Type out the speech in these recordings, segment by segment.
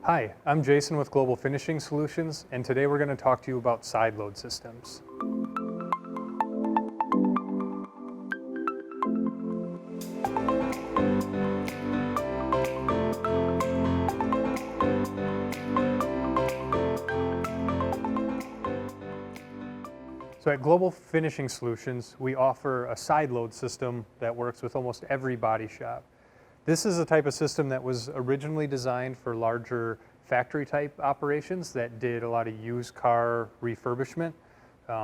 Hi, I'm Jason with Global Finishing Solutions, and today we're going to talk to you about side load systems. So at Global Finishing Solutions, we offer a side load system that works with almost every body shop. This is a type of system that was originally designed for larger factory type operations that did a lot of used car refurbishment.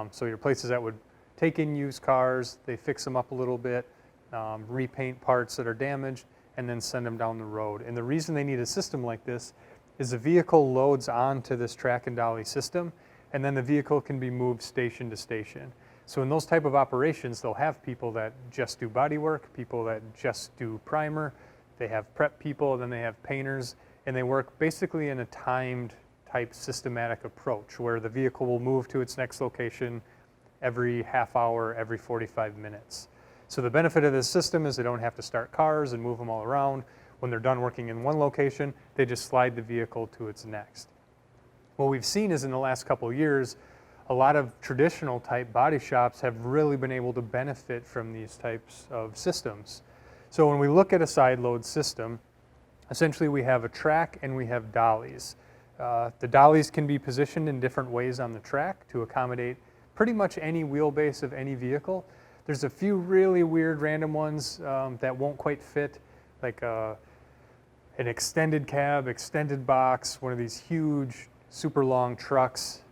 So your places that would take in used cars, they fix them up a little bit, repaint parts that are damaged, and then send them down the road. And the reason they need a system like this is the vehicle loads onto this track and dolly system, and then the vehicle can be moved station to station. So in those type of operations, they'll have people that just do body work, people that just do primer, they have prep people, then they have painters, and they work basically in a timed type systematic approach where the vehicle will move to its next location every half hour, every 45 minutes. So the benefit of this system is they don't have to start cars and move them all around. When they're done working in one location, they just slide the vehicle to its next. What we've seen is in the last couple of years, a lot of traditional type body shops have really been able to benefit from these types of systems. So when we look at a side load system, essentially we have a track and we have dollies. The dollies can be positioned in different ways on the track to accommodate pretty much any wheelbase of any vehicle. There's a few really weird random ones that won't quite fit, like an extended cab, extended box, one of these huge super long trucks.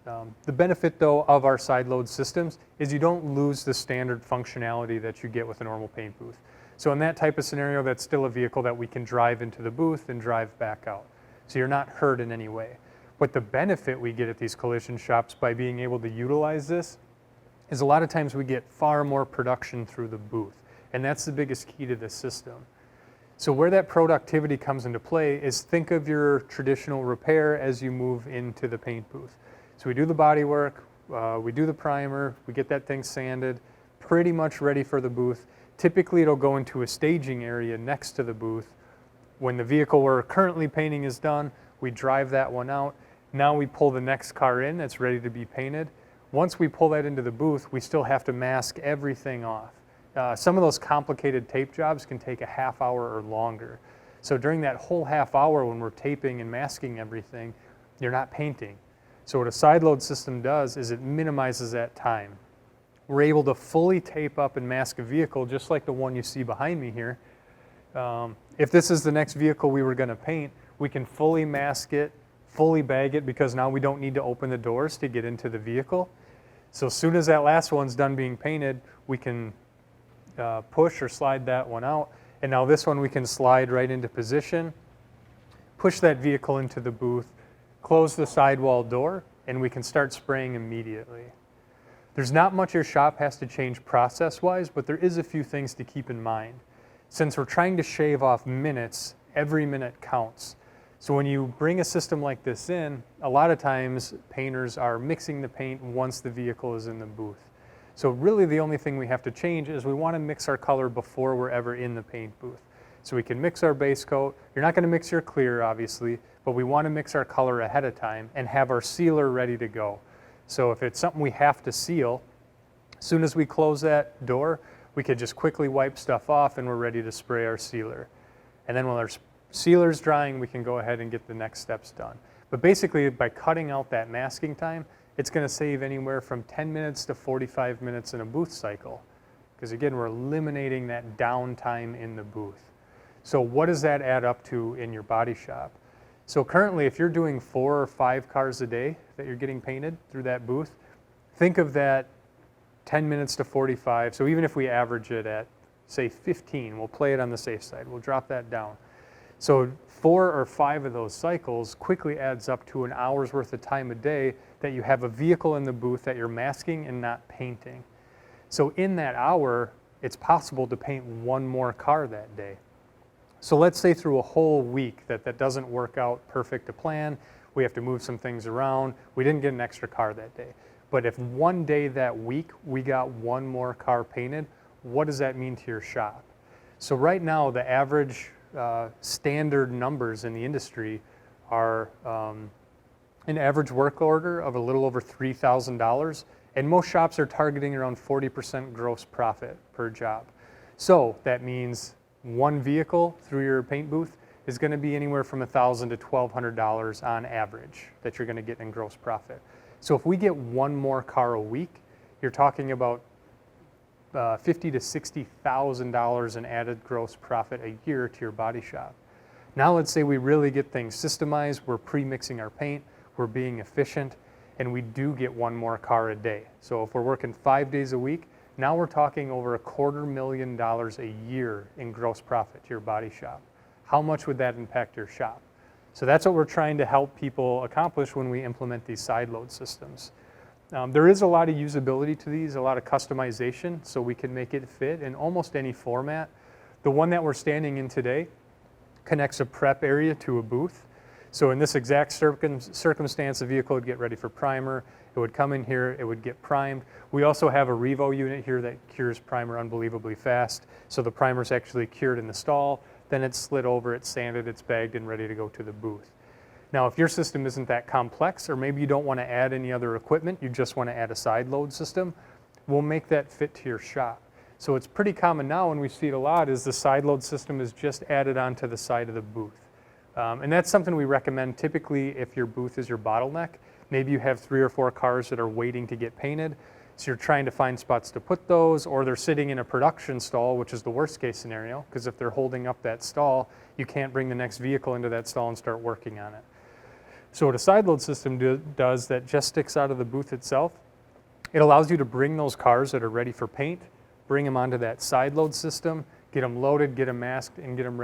The benefit though of our side load systems is you don't lose the standard functionality that you get with a normal paint booth. So in that type of scenario, that's still a vehicle that we can drive into the booth and drive back out. So you're not hurt in any way. But the benefit we get at these collision shops by being able to utilize this is a lot of times we get far more production through the booth. And that's the biggest key to this system. So where that productivity comes into play is think of your traditional repair as you move into the paint booth. So we do the body work, we do the primer, we get that thing sanded, pretty much ready for the booth. Typically it'll go into a staging area next to the booth. When the vehicle we're currently painting is done, we drive that one out. Now we pull the next car in that's ready to be painted. Once we pull that into the booth, we still have to mask everything off. Some of those complicated tape jobs can take a half hour or longer. So during that whole half hour when we're taping and masking everything, you're not painting. So what a side load system does is it minimizes that time. We're able to fully tape up and mask a vehicle just like the one you see behind me here. If this is the next vehicle we were going to paint, we can fully mask it, fully bag it, because now we don't need to open the doors to get into the vehicle. So as soon as that last one's done being painted, we can push or slide that one out, and now this one we can slide right into position, push that vehicle into the booth, close the sidewall door, and we can start spraying immediately. There's not much your shop has to change process-wise, but there is a few things to keep in mind. Since we're trying to shave off minutes, every minute counts. So when you bring a system like this in, a lot of times painters are mixing the paint once the vehicle is in the booth. So really the only thing we have to change is we want to mix our color before we're ever in the paint booth. So we can mix our base coat. You're not going to mix your clear, obviously, but we want to mix our color ahead of time and have our sealer ready to go. So if it's something we have to seal, as soon as we close that door, we could just quickly wipe stuff off and we're ready to spray our sealer. And then when our sealer's drying, we can go ahead and get the next steps done. But basically, by cutting out that masking time, it's going to save anywhere from 10 minutes to 45 minutes in a booth cycle. Because again, we're eliminating that downtime in the booth. So what does that add up to in your body shop? So currently, if you're doing 4 or 5 cars a day that you're getting painted through that booth, think of that 10 minutes to 45. So even if we average it at, say, 15, we'll play it on the safe side. We'll drop that down. So 4 or 5 of those cycles quickly adds up to an hour's worth of time a day that you have a vehicle in the booth that you're masking and not painting. So in that hour, it's possible to paint 1 more car that day. So let's say through a whole week that doesn't work out perfect to plan, we have to move some things around, we didn't get an extra car that day. But if one day that week we got 1 more car painted, what does that mean to your shop? So right now the average standard numbers in the industry are an average work order of a little over $3,000, and most shops are targeting around 40% gross profit per job. So that means one vehicle through your paint booth is going to be anywhere from $1,000 to $1,200 on average that you're going to get in gross profit. So if we get one more car a week, you're talking about $50,000 to $60,000 in added gross profit a year to your body shop. Now let's say we really get things systemized, we're pre-mixing our paint, we're being efficient, and we do get one more car a day. So if we're working 5 days a week, now we're talking over $250,000 a year in gross profit to your body shop. How much would that impact your shop? So that's what we're trying to help people accomplish when we implement these side load systems. There is a lot of usability to these, a lot of customization, so we can make it fit in almost any format. The one that we're standing in today connects a prep area to a booth. So in this exact circumstance, the vehicle would get ready for primer. It would come in here, it would get primed. We also have a Revo unit here that cures primer unbelievably fast. So the primer's actually cured in the stall, then it's slid over, it's sanded, it's bagged, and ready to go to the booth. Now, if your system isn't that complex, or maybe you don't want to add any other equipment, you just want to add a side load system, we'll make that fit to your shop. So it's pretty common now, and we see it a lot, is the side load system is just added onto the side of the booth. And that's something we recommend typically if your booth is your bottleneck. Maybe you have 3 or 4 cars that are waiting to get painted, so you're trying to find spots to put those, or they're sitting in a production stall, which is the worst case scenario, because if they're holding up that stall, you can't bring the next vehicle into that stall and start working on it. So what a side load system does that just sticks out of the booth itself, it allows you to bring those cars that are ready for paint, bring them onto that side load system, get them loaded, get them masked, and get them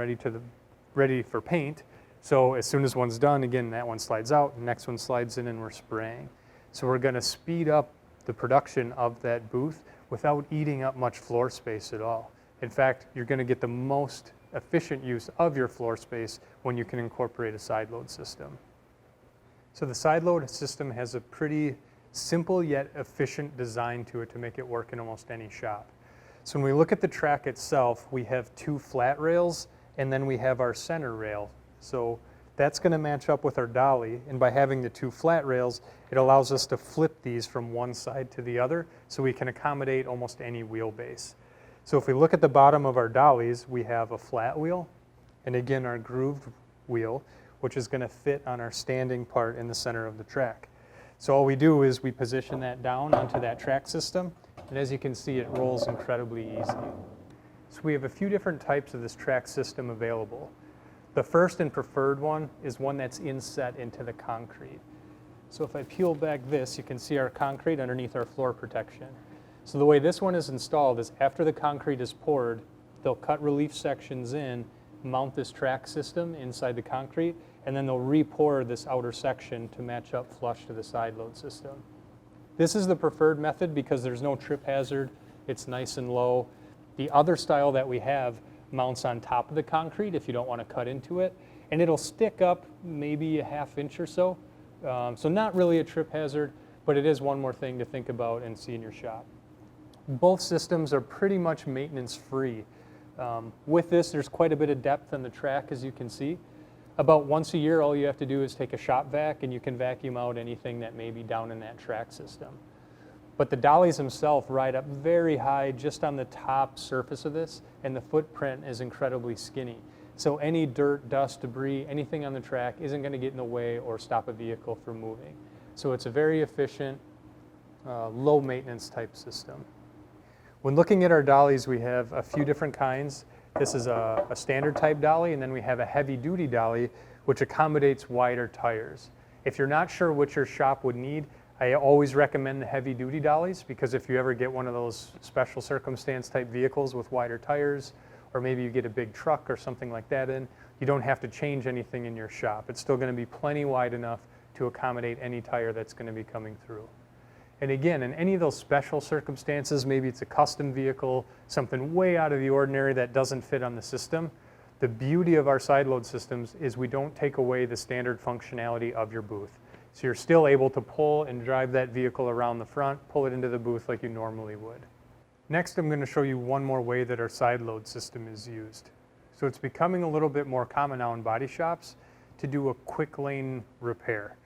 ready for paint. So as soon as one's done, again, that one slides out, the next one slides in, and we're spraying. So we're going to speed up the production of that booth without eating up much floor space at all. In fact, you're going to get the most efficient use of your floor space when you can incorporate a side load system. So the side load system has a pretty simple yet efficient design to it to make it work in almost any shop. So when we look at the track itself, we have 2 flat rails, and then we have our center rail. So that's going to match up with our dolly, and by having the 2 flat rails, it allows us to flip these from one side to the other so we can accommodate almost any wheelbase. So if we look at the bottom of our dollies, we have a flat wheel, and again our grooved wheel, which is going to fit on our standing part in the center of the track. So all we do is we position that down onto that track system, and as you can see, it rolls incredibly easy. So we have a few different types of this track system available. The first and preferred one is one that's inset into the concrete. So if I peel back this, you can see our concrete underneath our floor protection. So the way this one is installed is after the concrete is poured, they'll cut relief sections in, mount this track system inside the concrete, and then they'll re-pour this outer section to match up flush to the side load system. This is the preferred method because there's no trip hazard, it's nice and low. The other style that we have mounts on top of the concrete if you don't want to cut into it, and it'll stick up maybe a ½ inch or so. So not really a trip hazard, but it is one more thing to think about and see in your shop. Both systems are pretty much maintenance free. With this, there's quite a bit of depth on the track, as you can see. About once a year, all you have to do is take a shop vac and you can vacuum out anything that may be down in that track system. But the dollies themselves ride up very high just on the top surface of this, and the footprint is incredibly skinny. So any dirt, dust, debris, anything on the track isn't going to get in the way or stop a vehicle from moving. So it's a very efficient, low maintenance type system. When looking at our dollies, we have a few different kinds. This is a standard type dolly, and then we have a heavy duty dolly, which accommodates wider tires. If you're not sure what your shop would need, I always recommend the heavy duty dollies, because if you ever get one of those special circumstance type vehicles with wider tires, or maybe you get a big truck or something like that in, you don't have to change anything in your shop. It's still going to be plenty wide enough to accommodate any tire that's going to be coming through. And again, in any of those special circumstances, maybe it's a custom vehicle, something way out of the ordinary that doesn't fit on the system, the beauty of our side load systems is we don't take away the standard functionality of your booth. So you're still able to pull and drive that vehicle around the front, pull it into the booth like you normally would. Next, I'm going to show you one more way that our side load system is used. So it's becoming a little bit more common now in body shops to do a quick lane repair.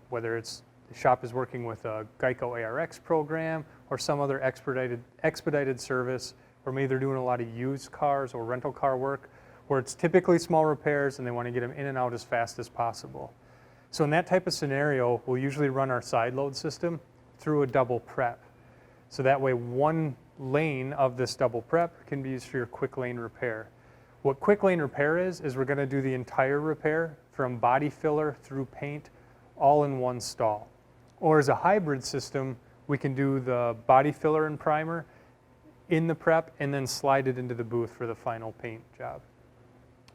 Whether it's the shop is working with a Geico ARX program or some other expedited service, or maybe they're doing a lot of used cars or rental car work, where it's typically small repairs and they want to get them in and out as fast as possible. So in that type of scenario, we'll usually run our side load system through a double prep. So that way one lane of this double prep can be used for your quick lane repair. What quick lane repair is we're going to do the entire repair from body filler through paint all in one stall. Or as a hybrid system, we can do the body filler and primer in the prep and then slide it into the booth for the final paint job.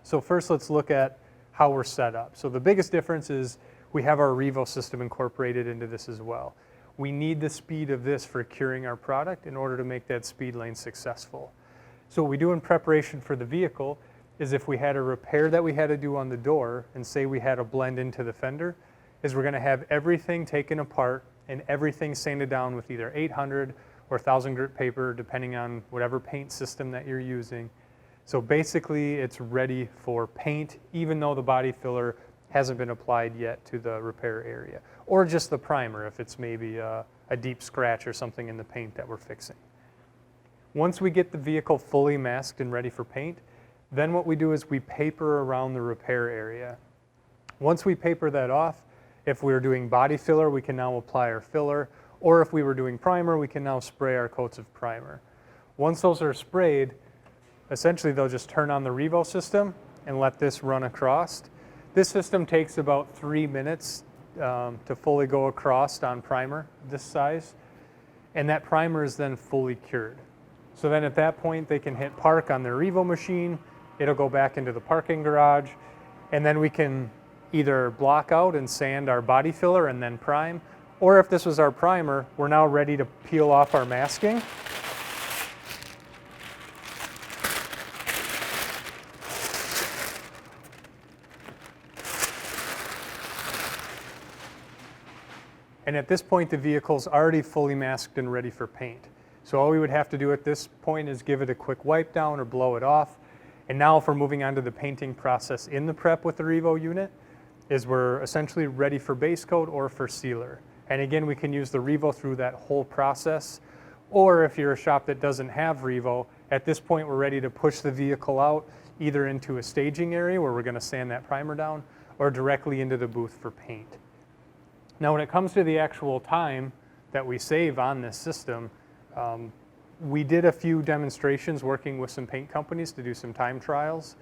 So first let's look at how we're set up. So the biggest difference is we have our Revo system incorporated into this as well. We need the speed of this for curing our product in order to make that speed lane successful. So what we do in preparation for the vehicle is if we had a repair that we had to do on the door and say we had to blend into the fender, is we're going to have everything taken apart and everything sanded down with either 800 or 1000 grit paper, depending on whatever paint system that you're using. So basically it's ready for paint, even though the body filler hasn't been applied yet to the repair area, or just the primer if it's maybe a deep scratch or something in the paint that we're fixing. Once we get the vehicle fully masked and ready for paint, then what we do is we paper around the repair area. Once we paper that off, if we were doing body filler, we can now apply our filler, or if we were doing primer, we can now spray our coats of primer. Once those are sprayed, essentially they'll just turn on the Revo system and let this run across. This system takes about 3 minutes to fully go across on primer this size, and that primer is then fully cured. So then at that point they can hit park on their Revo machine, it'll go back into the parking garage, and then we can either block out and sand our body filler and then prime, or if this was our primer, we're now ready to peel off our masking. And at this point, the vehicle's already fully masked and ready for paint. So all we would have to do at this point is give it a quick wipe down or blow it off. And now if we're moving on to the painting process in the prep with the Revo unit, is we're essentially ready for base coat or for sealer. And again, we can use the Revo through that whole process. Or if you're a shop that doesn't have Revo, at this point we're ready to push the vehicle out either into a staging area where we're going to sand that primer down, or directly into the booth for paint. Now when it comes to the actual time that we save on this system, we did a few demonstrations working with some paint companies to do some time trials.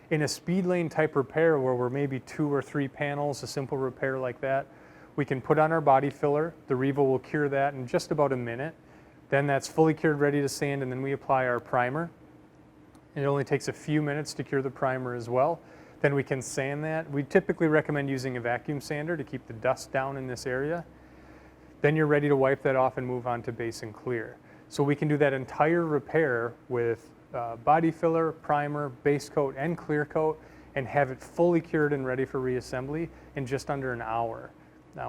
In a speed lane type repair where we're maybe 2 or 3 panels, a simple repair like that, we can put on our body filler, the Revo will cure that in just about a minute. Then that's fully cured, ready to sand, and then we apply our primer. And it only takes a few minutes to cure the primer as well. Then we can sand that. We typically recommend using a vacuum sander to keep the dust down in this area. Then you're ready to wipe that off and move on to base and clear. So we can do that entire repair with body filler, primer, base coat, and clear coat, and have it fully cured and ready for reassembly in just under an hour.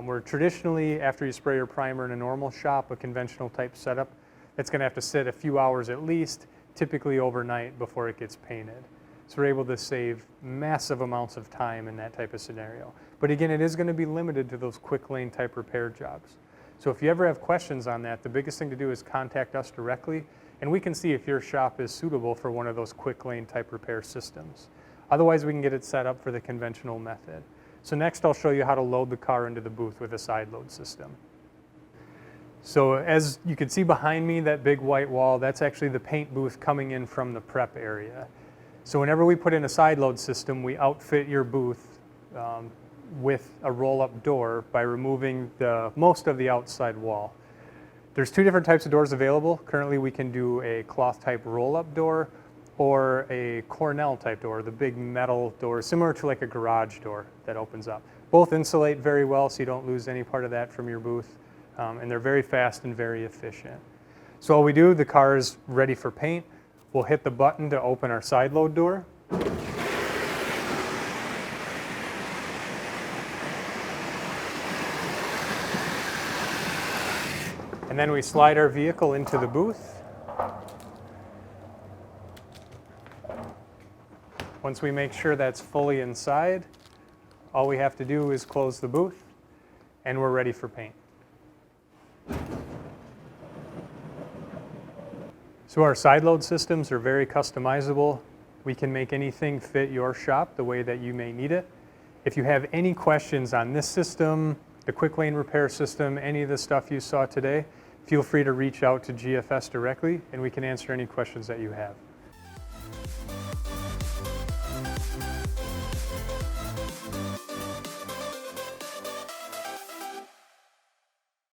Where traditionally, after you spray your primer in a normal shop, a conventional type setup, it's going to have to sit a few hours at least, typically overnight before it gets painted. So we're able to save massive amounts of time in that type of scenario. But again, it is going to be limited to those quick lane type repair jobs. So if you ever have questions on that, the biggest thing to do is contact us directly, and we can see if your shop is suitable for one of those quick lane type repair systems. Otherwise, we can get it set up for the conventional method. So next I'll show you how to load the car into the booth with a side load system. So as you can see behind me, that big white wall, that's actually the paint booth coming in from the prep area. So whenever we put in a side load system, we outfit your booth with a roll-up door by removing most of the outside wall. There's 2 different types of doors available. Currently we can do a cloth type roll-up door or a Cornell type door, the big metal door, similar to like a garage door that opens up. Both insulate very well so you don't lose any part of that from your booth, and they're very fast and very efficient. So all we do, the car is ready for paint. We'll hit the button to open our side load door. And then we slide our vehicle into the booth. Once we make sure that's fully inside, All we have to do is close the booth, and we're ready for paint. So our side load systems are very customizable. We can make anything fit your shop the way that you may need it. If you have any questions on this system, the quick lane repair system, any of the stuff you saw today, feel free to reach out to GFS directly and we can answer any questions that you have.